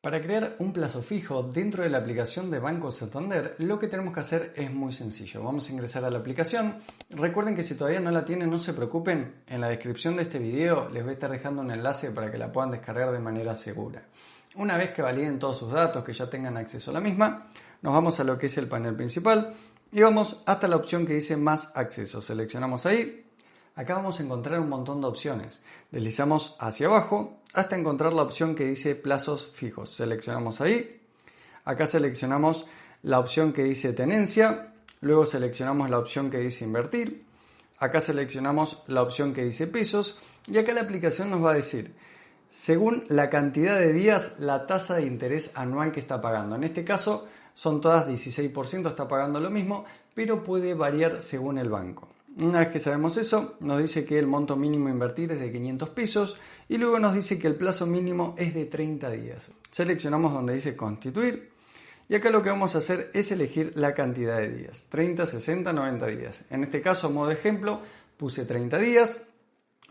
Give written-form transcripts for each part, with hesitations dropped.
Para crear un plazo fijo dentro de la aplicación de Banco Santander, lo que tenemos que hacer es muy sencillo. Vamos a ingresar a la aplicación. Recuerden que si todavía no la tienen, no se preocupen. En la descripción de este video les voy a estar dejando un enlace para que la puedan descargar de manera segura. Una vez que validen todos sus datos, que ya tengan acceso a la misma, nos vamos a lo que es el panel principal y vamos hasta la opción que dice Más acceso. Seleccionamos ahí. Acá vamos a encontrar un montón de opciones. Deslizamos hacia abajo hasta encontrar la opción que dice plazos fijos. Seleccionamos ahí. Acá seleccionamos la opción que dice tenencia. Luego seleccionamos la opción que dice invertir. Acá seleccionamos la opción que dice pesos. Y acá la aplicación nos va a decir, según la cantidad de días, la tasa de interés anual que está pagando. En este caso son todas 16%, está pagando lo mismo, pero puede variar según el banco. Una vez que sabemos eso, nos dice que el monto mínimo a invertir es de 500 pesos y luego nos dice que el plazo mínimo es de 30 días. Seleccionamos donde dice constituir y acá lo que vamos a hacer es elegir la cantidad de días, 30, 60, 90 días. En este caso, a modo de ejemplo, puse 30 días.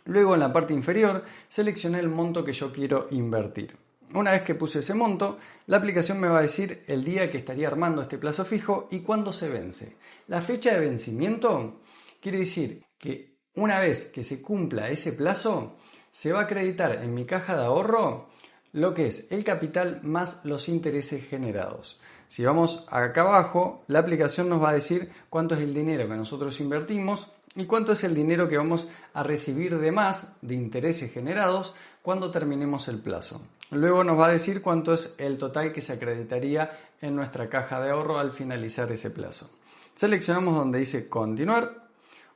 Luego en la parte inferior seleccioné el monto que yo quiero invertir. Una vez que puse ese monto, la aplicación me va a decir el día que estaría armando este plazo fijo y cuándo se vence. La fecha de vencimiento quiere decir que una vez que se cumpla ese plazo, se va a acreditar en mi caja de ahorro lo que es el capital más los intereses generados. Si vamos acá abajo, la aplicación nos va a decir cuánto es el dinero que nosotros invertimos y cuánto es el dinero que vamos a recibir de más de intereses generados cuando terminemos el plazo. Luego nos va a decir cuánto es el total que se acreditaría en nuestra caja de ahorro al finalizar ese plazo. Seleccionamos donde dice continuar.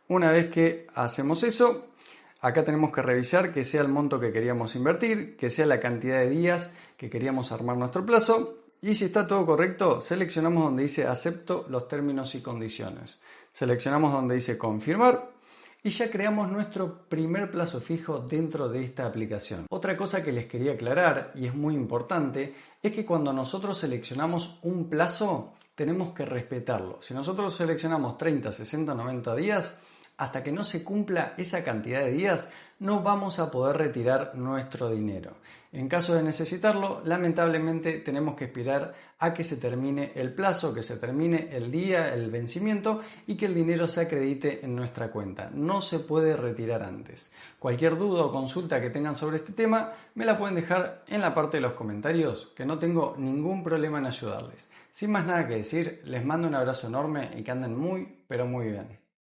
Una vez que hacemos eso, acá tenemos que revisar que sea el monto que queríamos invertir, que sea la cantidad de días que queríamos armar nuestro plazo. Y si está todo correcto, seleccionamos donde dice acepto los términos y condiciones. Seleccionamos donde dice confirmar y ya creamos nuestro primer plazo fijo dentro de esta aplicación. Otra cosa que les quería aclarar, y es muy importante, es que cuando nosotros seleccionamos un plazo, tenemos que respetarlo. Si nosotros seleccionamos 30, 60, 90 días, hasta que no se cumpla esa cantidad de días, no vamos a poder retirar nuestro dinero. En caso de necesitarlo, lamentablemente tenemos que esperar a que se termine el plazo, que se termine el día, el vencimiento y que el dinero se acredite en nuestra cuenta. No se puede retirar antes. Cualquier duda o consulta que tengan sobre este tema, me la pueden dejar en la parte de los comentarios, que no tengo ningún problema en ayudarles. Sin más nada que decir, les mando un abrazo enorme y que anden muy, pero muy bien.